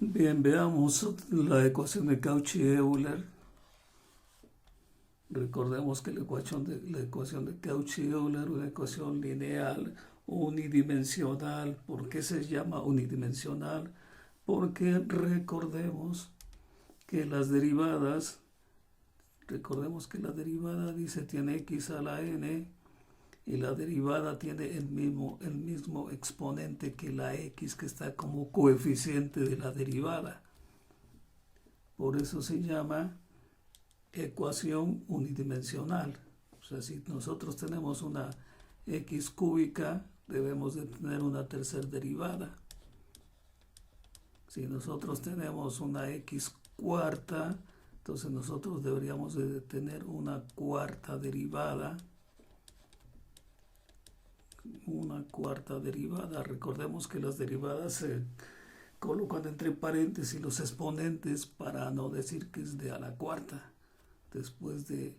Bien, veamos la ecuación de Cauchy-Euler. Recordemos que la ecuación de Cauchy-Euler es una ecuación lineal unidimensional. ¿Por qué se llama unidimensional? Porque recordemos que la derivada dice tiene x a la n y la derivada tiene el mismo exponente que la x que está como coeficiente de la derivada. Por eso se llama ecuación unidimensional. O sea, si nosotros tenemos una x cúbica, debemos de tener una tercera derivada. Si nosotros tenemos una x cuarta, entonces nosotros deberíamos de tener una cuarta derivada. Recordemos que las derivadas se colocan entre paréntesis los exponentes para no decir que es de a la cuarta después de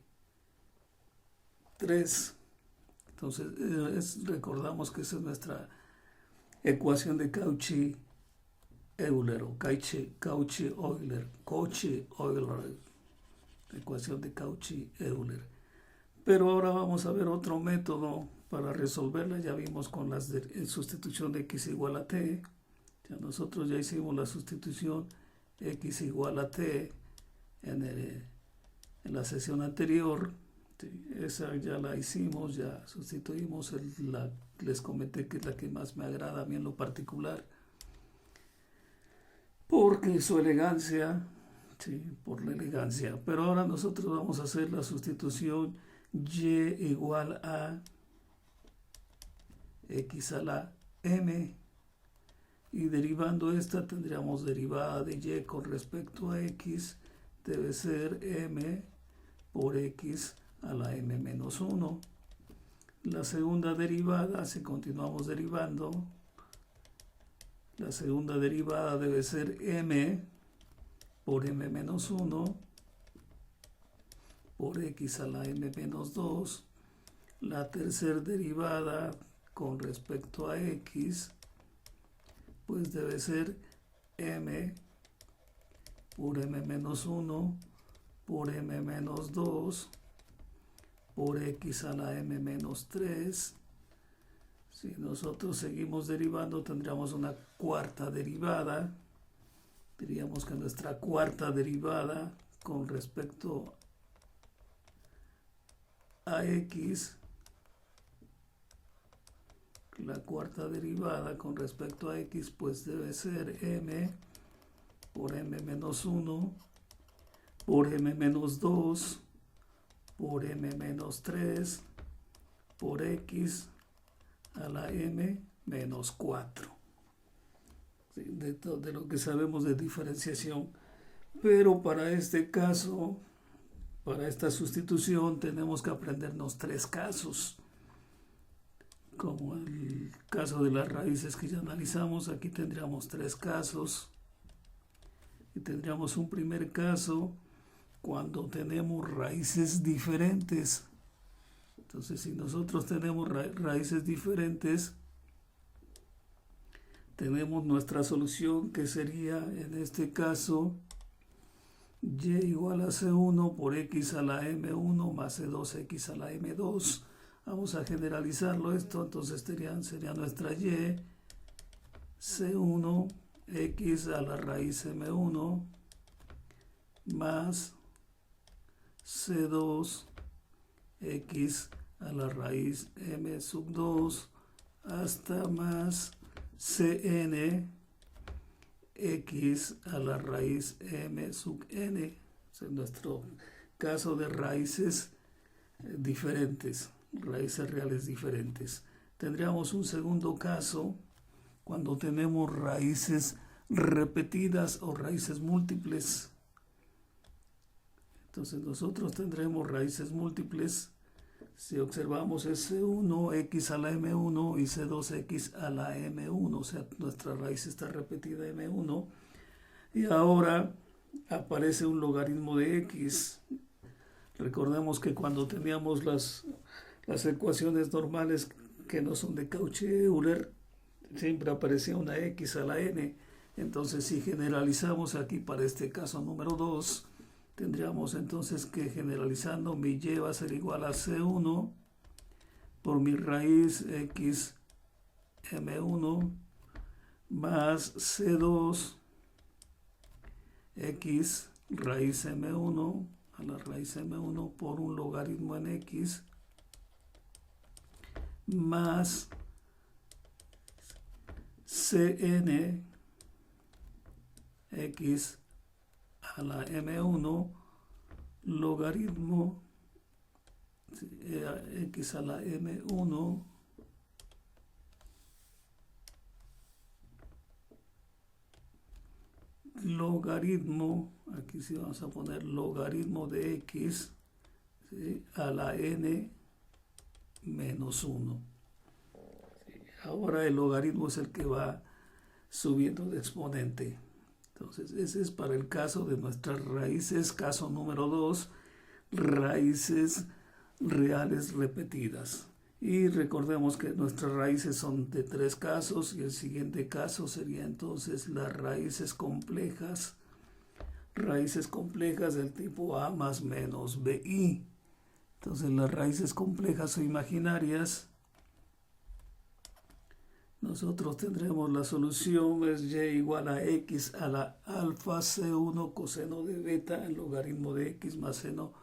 3. Entonces recordamos que esa es nuestra ecuación de Cauchy-Euler o Cauchy-Euler, ecuación de Cauchy-Euler. Pero ahora vamos a ver otro método para resolverla. Ya vimos con la sustitución de x igual a t. Nosotros ya hicimos la sustitución x igual a t en la sesión anterior. Esa ya la hicimos, ya sustituimos. Les comenté que es la que más me agrada a mí en lo particular. Porque su elegancia, por la elegancia. Pero ahora nosotros vamos a hacer la sustitución y igual a x a la m, y derivando esta tendríamos derivada de y con respecto a x debe ser m por x a la m menos 1. La segunda derivada, si continuamos derivando, la segunda derivada debe ser m por m menos 1 por x a la m menos 2. La tercera derivada con respecto a x pues debe ser m por m menos 1 por m menos 2 por x a la m menos 3. Si nosotros seguimos derivando tendríamos una cuarta derivada. Diríamos que nuestra cuarta derivada con respecto a x, la cuarta derivada con respecto a x pues debe ser m por m menos 1 por m menos 2 por m menos 3 por x a la m menos 4. De lo que sabemos de diferenciación. Pero para este caso, para esta sustitución, tenemos que aprendernos 3 casos. Como el caso de las raíces que ya analizamos, aquí tendríamos 3 casos. Y tendríamos un primer caso cuando tenemos raíces diferentes. Entonces, si nosotros tenemos raíces diferentes, tenemos nuestra solución que sería, en este caso, y igual a c1 por x a la m1 más c2x a la m2. Vamos a generalizarlo esto, entonces sería nuestra y c1 x a la raíz m1 más c2 x a la raíz m sub 2 hasta más cn x a la raíz m sub n. Es nuestro caso de raíces diferentes, raíces reales diferentes. Tendríamos un segundo caso cuando tenemos raíces repetidas o raíces múltiples. Entonces nosotros tendremos raíces múltiples. Si observamos S1, x a la m1 y c2x a la m1, o sea, nuestra raíz está repetida m1, y ahora aparece un logaritmo de x. Recordemos que cuando teníamos las ecuaciones normales que no son de Cauchy-Euler, siempre aparecía una x a la n. Entonces, si generalizamos aquí para este caso número 2, tendríamos entonces que generalizando mi y va a ser igual a C1 por mi raíz x m1 más C2 x raíz m1 a la raíz m1 por un logaritmo en x más cn x a la m1 logaritmo x a la m1 logaritmo, aquí sí vamos a poner logaritmo de x, ¿sí?, a la n menos 1. Ahora el logaritmo es el que va subiendo de exponente. Entonces ese es para el caso de nuestras raíces. Caso número 2, raíces reales repetidas. Y recordemos que nuestras raíces son de 3 casos, y el siguiente caso sería entonces las raíces complejas del tipo a más menos bi. Entonces las raíces complejas o imaginarias, nosotros tendremos la solución es y igual a x a la alfa c1 coseno de beta en logaritmo de x más seno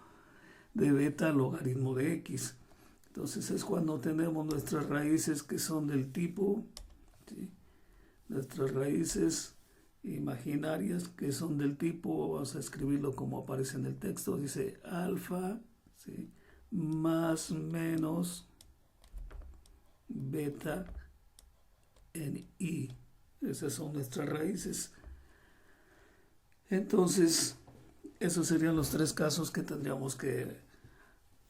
de beta en logaritmo de x. Entonces es cuando tenemos nuestras raíces que son del tipo, ¿sí?, nuestras raíces imaginarias que son del tipo, vamos a escribirlo como aparece en el texto, dice alfa, ¿sí?, más menos beta en i. Esas son nuestras raíces. Entonces, esos serían los 3 casos que tendríamos que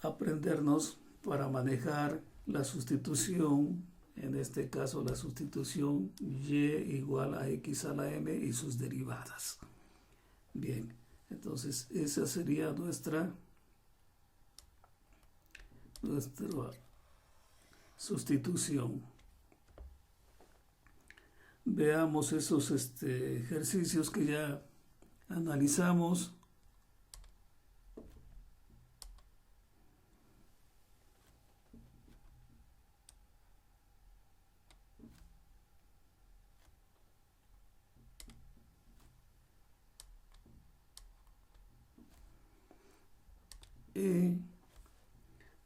aprendernos para manejar la sustitución, en este caso la sustitución y igual a x a la m y sus derivadas. Bien, entonces esa sería nuestra sustitución. Veamos esos ejercicios que ya analizamos.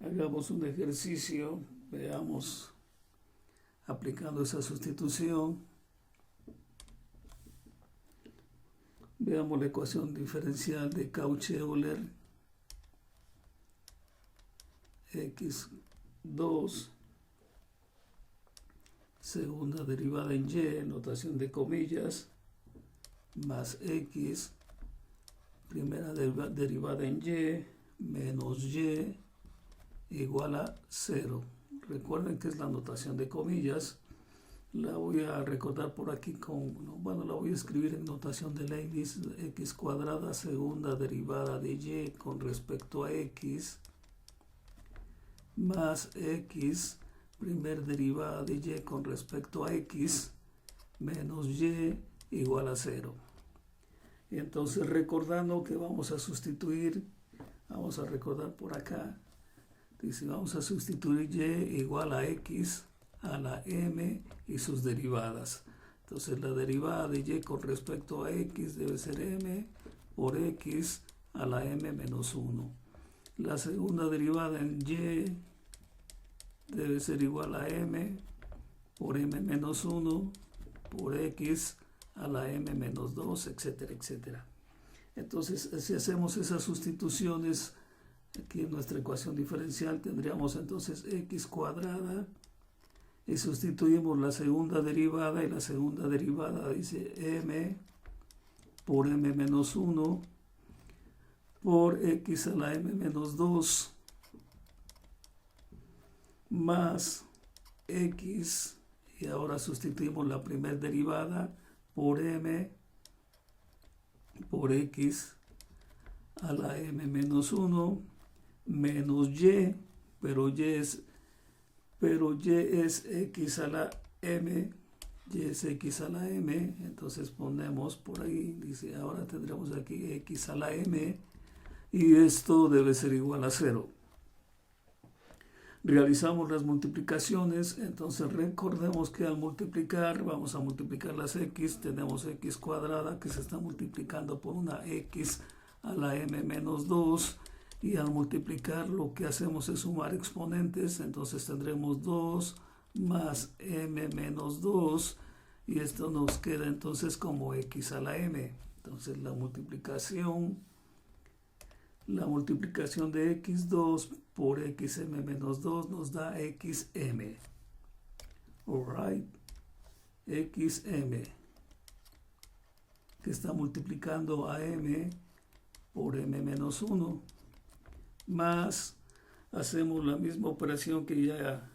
Hagamos un ejercicio, veamos aplicando esa sustitución. Veamos la ecuación diferencial de Cauchy-Euler x2 segunda derivada en y, notación de comillas, más x primera derivada en y menos y igual a 0. Recuerden que es la notación de comillas. La voy a recordar por aquí la voy a escribir en notación de Leibniz: x cuadrada segunda derivada de y con respecto a x más x primer derivada de y con respecto a x menos y igual a 0. Y entonces, recordando que vamos a sustituir, vamos a recordar por acá, dice, vamos a sustituir y igual a x a la m y sus derivadas. Entonces la derivada de y con respecto a x debe ser m por x a la m menos 1. La segunda derivada en y debe ser igual a m por m menos 1 por x a la m menos 2, etcétera, etcétera. Entonces, si hacemos esas sustituciones aquí en nuestra ecuación diferencial, tendríamos entonces x cuadrada, y sustituimos la segunda derivada, y la segunda derivada dice m por m menos 1 por x a la m menos 2 más x, y ahora sustituimos la primera derivada por m por x a la m menos 1 menos y, pero y es x a la m y es x a la m, entonces ponemos por ahí, dice, ahora tendremos aquí x a la m, y esto debe ser igual a 0. Realizamos las multiplicaciones, entonces recordemos que al multiplicar, vamos a multiplicar las x, tenemos x cuadrada que se está multiplicando por una x a la m menos 2, y al multiplicar lo que hacemos es sumar exponentes, entonces tendremos 2 más m menos 2, y esto nos queda entonces como x a la m. Entonces la multiplicación de x2 por xm menos 2 nos da xm. Alright, xm, que está multiplicando a m por m menos 1, más hacemos la misma operación que ya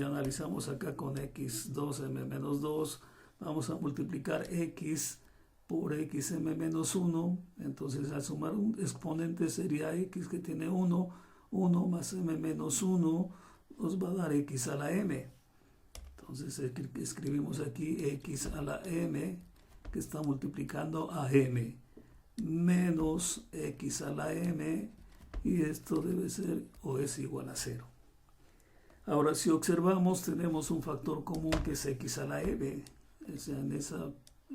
analizamos acá con x2m menos 2, vamos a multiplicar x por xm menos 1, entonces al sumar un exponente sería x que tiene 1, 1 más m menos 1 nos va a dar x a la m. Entonces escribimos aquí x a la m que está multiplicando a m menos x a la m, y esto debe ser o es igual a 0. Ahora si observamos tenemos un factor común que es x a la m, o sea, en esa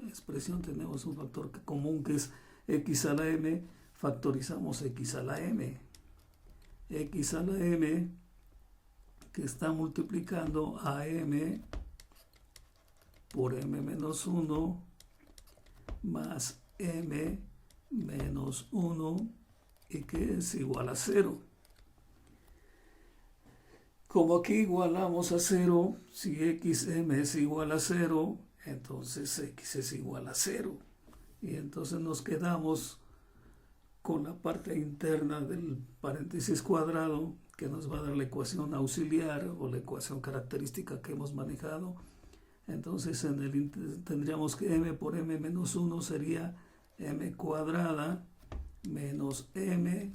expresión tenemos un factor común que es x a la m, factorizamos x a la m. X a la m que está multiplicando a m por m menos 1 más m menos 1, y que es igual a 0. Como aquí igualamos a 0, si xm es igual a 0, entonces x es igual a 0. Y entonces nos quedamos con la parte interna del paréntesis cuadrado, que nos va a dar la ecuación auxiliar o la ecuación característica que hemos manejado. Entonces tendríamos que m por m menos 1 sería m cuadrada menos m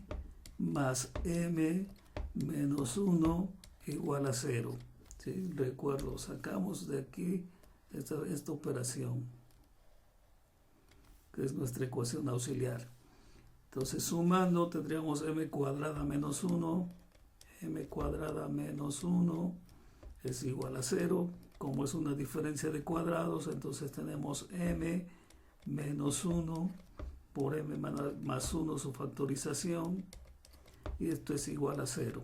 más m menos 1 igual a 0. ¿Sí? Recuerdo, sacamos de aquí esta operación, que es nuestra ecuación auxiliar. Entonces sumando tendríamos m cuadrada menos 1, m cuadrada menos 1 es igual a 0. Como es una diferencia de cuadrados, entonces tenemos m menos 1 por m más 1 su factorización, y esto es igual a 0.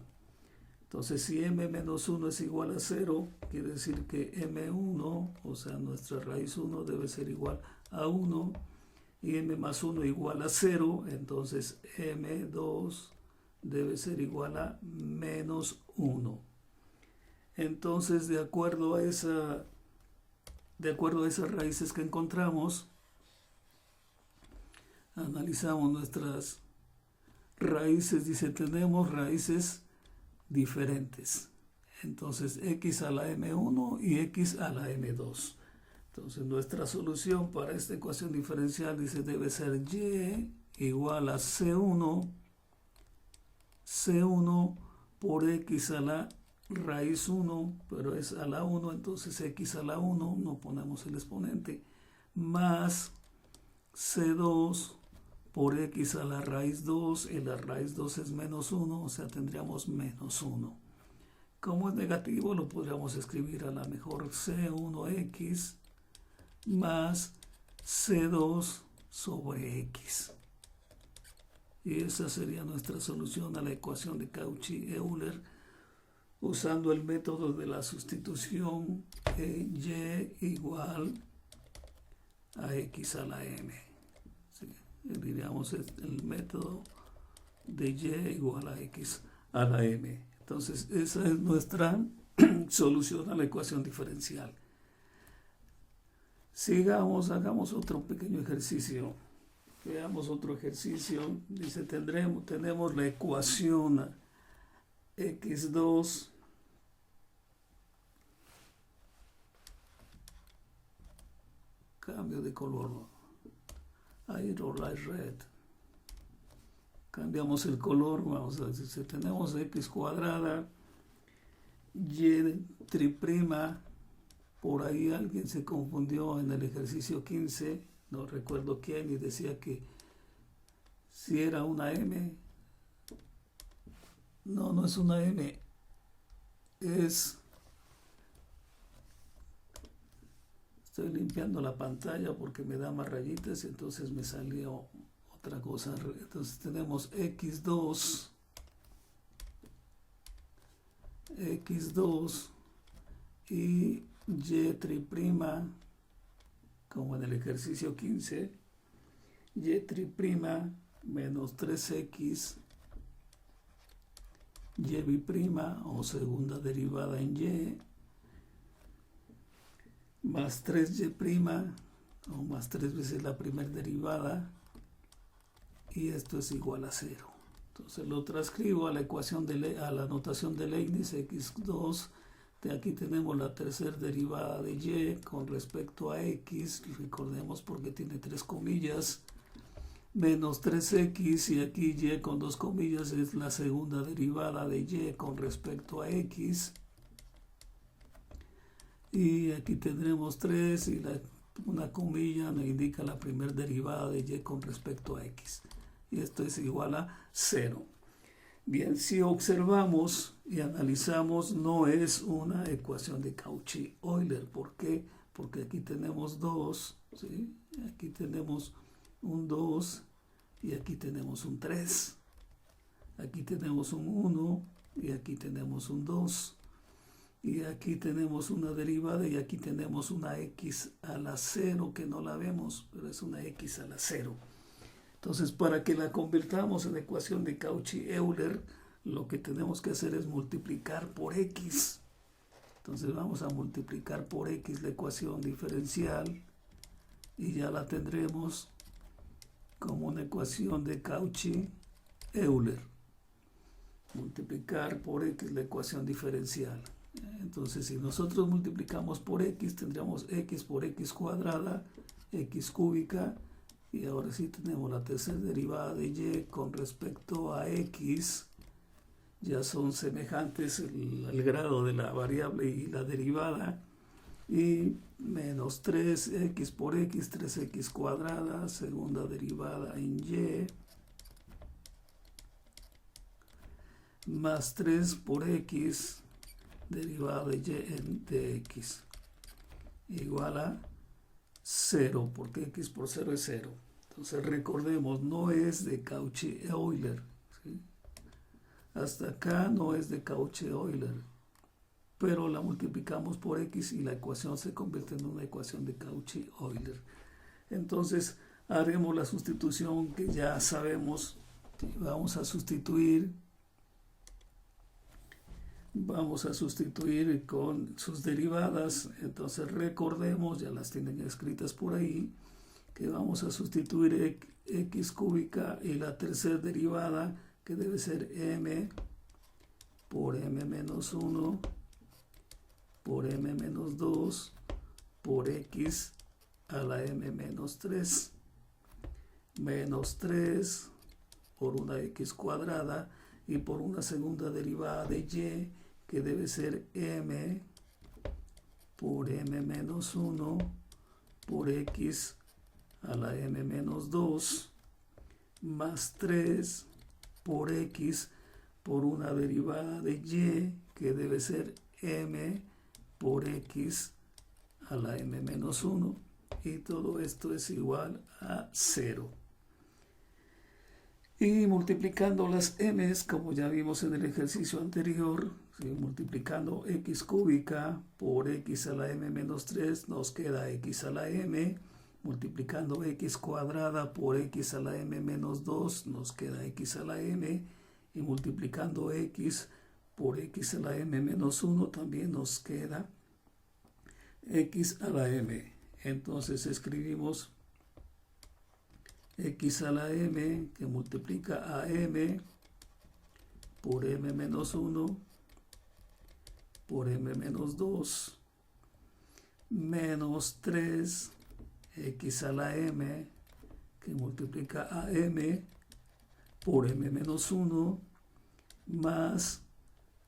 Entonces si m menos 1 es igual a 0, quiere decir que m1, o sea nuestra raíz 1 debe ser igual a 1, y m más 1 igual a 0, entonces m2 debe ser igual a menos 1. Entonces de acuerdo a esas raíces que encontramos, analizamos nuestras raíces. Dice, tenemos raíces diferentes, entonces x a la m1 y x a la m2. Entonces nuestra solución para esta ecuación diferencial dice debe ser y igual a c1 por x a la raíz 1, pero es a la 1, entonces x a la 1, no ponemos el exponente, más c2 por x a la raíz 2, y la raíz 2 es menos 1, o sea, tendríamos menos 1. Como es negativo, lo podríamos escribir a la mejor c1x más c2 sobre x. Y esa sería nuestra solución a la ecuación de Cauchy-Euler, usando el método de la sustitución y igual a x a la m. ¿Sí? Diríamos el método de y igual a x a la m. Entonces esa es nuestra solución a la ecuación diferencial. Sigamos, hagamos otro pequeño ejercicio. Veamos otro ejercicio. Dice, tenemos la ecuación x2 cambio de color, ahí light red, cambiamos el color. Vamos a decir, si tenemos x cuadrada y triprima por ahí alguien se confundió en el ejercicio 15, no recuerdo quién, y decía que si era una M. No, no es una M, es... Estoy limpiando la pantalla porque me da más rayitas y entonces me salió otra cosa. Entonces tenemos x2 y y', como en el ejercicio 15, y' menos 3x y' o segunda derivada en y más 3y' o más 3 veces la primera derivada, y esto es igual a 0. Entonces lo transcribo a la ecuación a la notación de Leibniz, x2. De aquí tenemos la tercera derivada de y con respecto a x, recordemos porque tiene 3 comillas, menos 3x, y aquí y con 2 comillas es la segunda derivada de y con respecto a x. Y aquí tendremos 3 y una comilla me indica la primera derivada de y con respecto a x. Y esto es igual a 0. Bien, si observamos y analizamos, no es una ecuación de Cauchy-Euler. ¿Por qué? Porque aquí tenemos 2, ¿sí? Aquí tenemos un 2 y aquí tenemos un 3. Aquí tenemos un 1 y aquí tenemos un 2. Y aquí tenemos una derivada y aquí tenemos una x a la 0 que no la vemos, pero es una x a la 0. Entonces, para que la convirtamos en ecuación de Cauchy-Euler, lo que tenemos que hacer es multiplicar por x. Entonces vamos a multiplicar por x la ecuación diferencial y ya la tendremos como una ecuación de Cauchy-Euler. Multiplicar por x la ecuación diferencial. Entonces, si nosotros multiplicamos por x, tendríamos x por x cuadrada, x cúbica, y ahora sí tenemos la tercera derivada de y con respecto a x. Ya son semejantes el grado de la variable y la derivada. Y menos 3x por x, 3x cuadrada, segunda derivada en y, más 3 por x, derivada de y en dx, igual a 0, porque x por 0 es 0. Entonces recordemos, no es de Cauchy-Euler, ¿sí? Hasta acá no es de Cauchy-Euler, pero la multiplicamos por x y la ecuación se convierte en una ecuación de Cauchy-Euler. Entonces haremos la sustitución que ya sabemos. Vamos a sustituir con sus derivadas. Entonces recordemos, ya las tienen escritas por ahí, que vamos a sustituir x cúbica y la tercera derivada, que debe ser m por m menos 1 por m menos 2 por x a la m menos 3, menos 3 por una x cuadrada y por una segunda derivada de y, que debe ser m por m menos 1 por x a la m menos 2 más 3 por x por una derivada de y, que debe ser m por x a la m menos 1, y todo esto es igual a 0. Y multiplicando las m's, como ya vimos en el ejercicio anterior, ¿sí? Multiplicando x cúbica por x a la m menos 3, nos queda x a la m. Multiplicando x cuadrada por x a la m menos 2, nos queda x a la m. Y multiplicando x por x a la m menos 1, también nos queda x a la m. Entonces escribimos x a la m, que multiplica a m por m menos 1 por m menos 2 menos 3 x a la m, que multiplica a m por m menos 1 más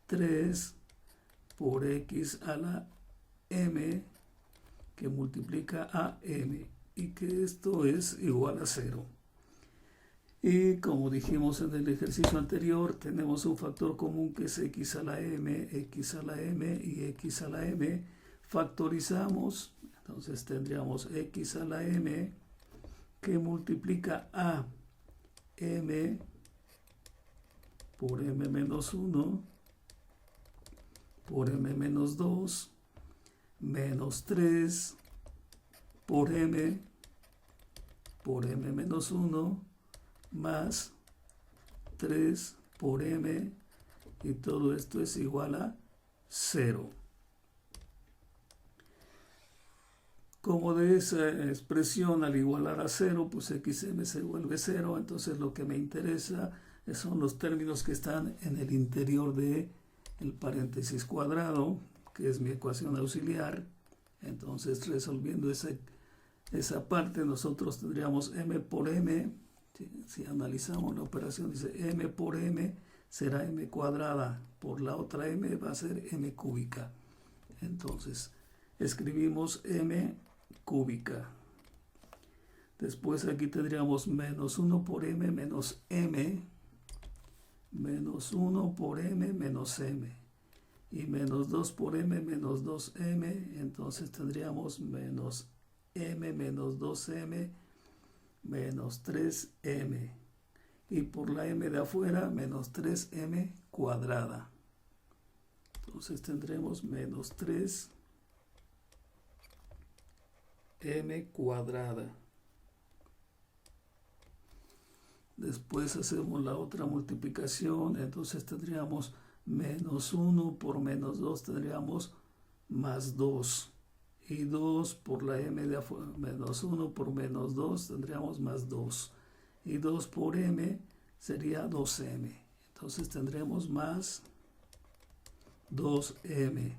3 por x a la m que multiplica a m y que esto es igual a 0. Y como dijimos en el ejercicio anterior, tenemos un factor común que es x a la m y x a la m. Factorizamos, entonces tendríamos x a la m que multiplica a m por m menos 1 por m menos 2 menos 3 por m menos 1 más 3 por m, y todo esto es igual a 0. Como de esa expresión al igualar a 0, pues xm se vuelve 0, entonces lo que me interesa son los términos que están en el interior del paréntesis cuadrado, que es mi ecuación auxiliar. Entonces, resolviendo esa parte, nosotros tendríamos m por m. Si analizamos la operación, dice m por m será m cuadrada, por la otra m va a ser m cúbica. Entonces, escribimos m cúbica. Después aquí tendríamos menos 1 por m menos m, menos 1 por m menos m, y menos 2 por m menos 2m, entonces tendríamos menos m menos 2m menos 3m, y por la m de afuera menos 3m cuadrada. Entonces tendremos menos 3m cuadrada. Después hacemos la otra multiplicación, entonces tendríamos menos 1 por menos 2, tendríamos más 2. Y 2 por la m de afuera, menos 1 por menos 2, tendríamos más 2. Y 2 por m sería 2m. Entonces tendremos más 2m.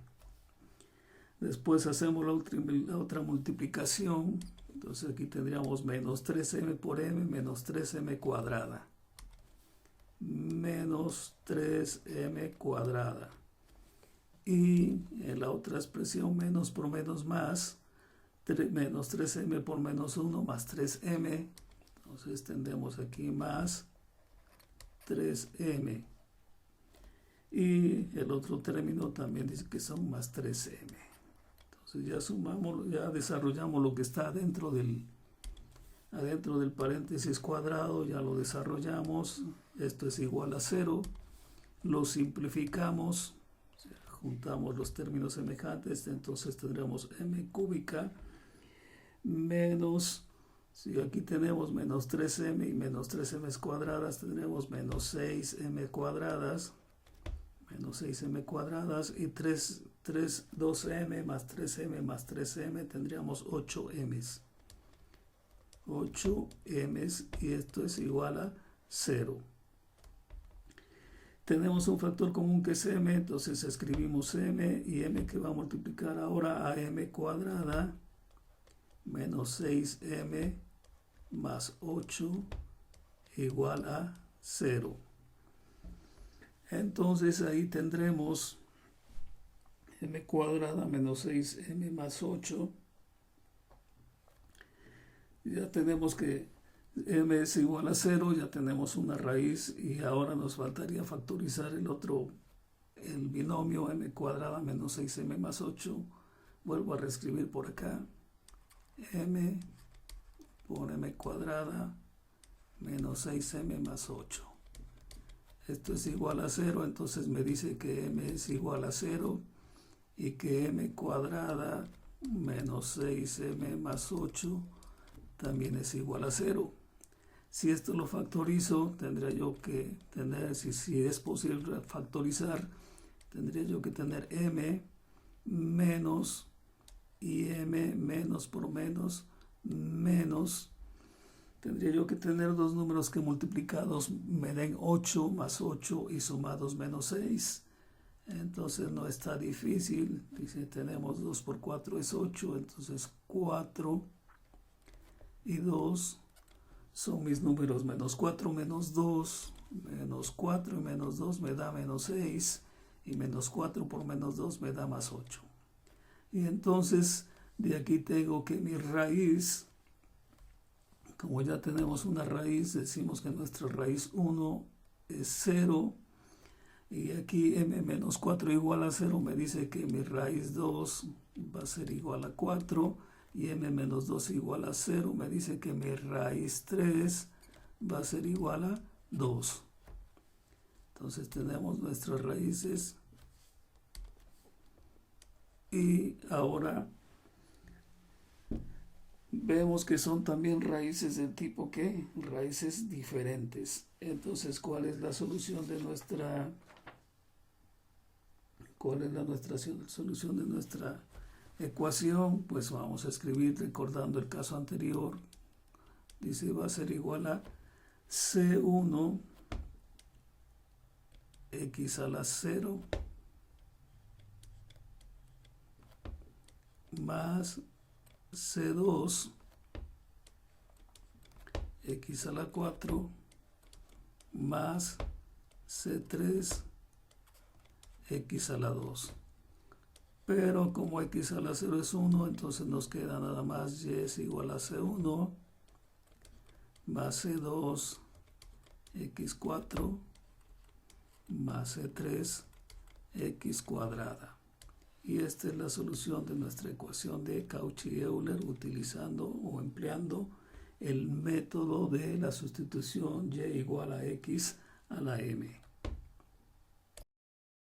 Después hacemos la otra multiplicación. Entonces aquí tendríamos menos 3m por m menos 3m cuadrada. Menos 3m cuadrada. Y en la otra expresión, menos por menos más, menos 3m por menos 1 más 3m. Entonces tendremos aquí más 3m. Y el otro término también dice que son más 3m. Entonces ya sumamos, ya desarrollamos lo que está adentro del paréntesis cuadrado, ya lo desarrollamos. Esto es igual a 0. Lo simplificamos. Juntamos los términos semejantes, entonces tendremos m cúbica menos, si aquí tenemos menos 3m y menos 3m cuadradas, tendremos menos 6m cuadradas, y 2m más 3m más 3m, tendríamos 8m. 8m, y esto es igual a 0. Tenemos un factor común que es m, entonces escribimos m, y m que va a multiplicar ahora a m cuadrada menos 6m más 8 igual a 0. Entonces ahí tendremos m cuadrada menos 6m más 8. Ya tenemos que m es igual a 0, ya tenemos una raíz, y ahora nos faltaría factorizar el binomio m cuadrada menos 6m más 8. Vuelvo a reescribir por acá, m por m cuadrada menos 6m más 8. Esto es igual a 0, entonces me dice que m es igual a 0 y que m cuadrada menos 6m más 8 también es igual a 0. Si esto lo factorizo, tendría yo que tener, si es posible factorizar, tendría yo que tener m menos, y m menos por menos, menos. Tendría yo que tener dos números que multiplicados me den 8 más 8 y sumados menos 6. Entonces no está difícil. Dice, tenemos 2 por 4 es 8, entonces 4 y 2 son mis números, menos 4 menos 2, menos 4 y menos 2 me da menos 6, y menos 4 por menos 2 me da más 8. Y entonces De aquí tengo que mi raíz, como ya tenemos una raíz, decimos que nuestra raíz 1 es 0. Y aquí m menos 4 igual a 0 me dice que mi raíz 2 va a ser igual a 4. Y m menos 2 igual a 0 me dice que mi raíz 3 va a ser igual a 2. Entonces tenemos nuestras raíces. Y ahora vemos que son también raíces del tipo ¿qué? Raíces diferentes. Entonces, ¿cuál es la solución de nuestra... ¿Cuál es nuestra solución de nuestra ecuación? Pues vamos a escribir recordando el caso anterior. Dice va a ser igual a C1 x a la 0 más C2 x a la 4 más C3 x a la 2. Pero como x a la 0 es 1, entonces nos queda nada más y es igual a C1 más C2 x4 más C3 x cuadrada. Y esta es la solución de nuestra ecuación de Cauchy-Euler utilizando o empleando el método de la sustitución y igual a x a la m.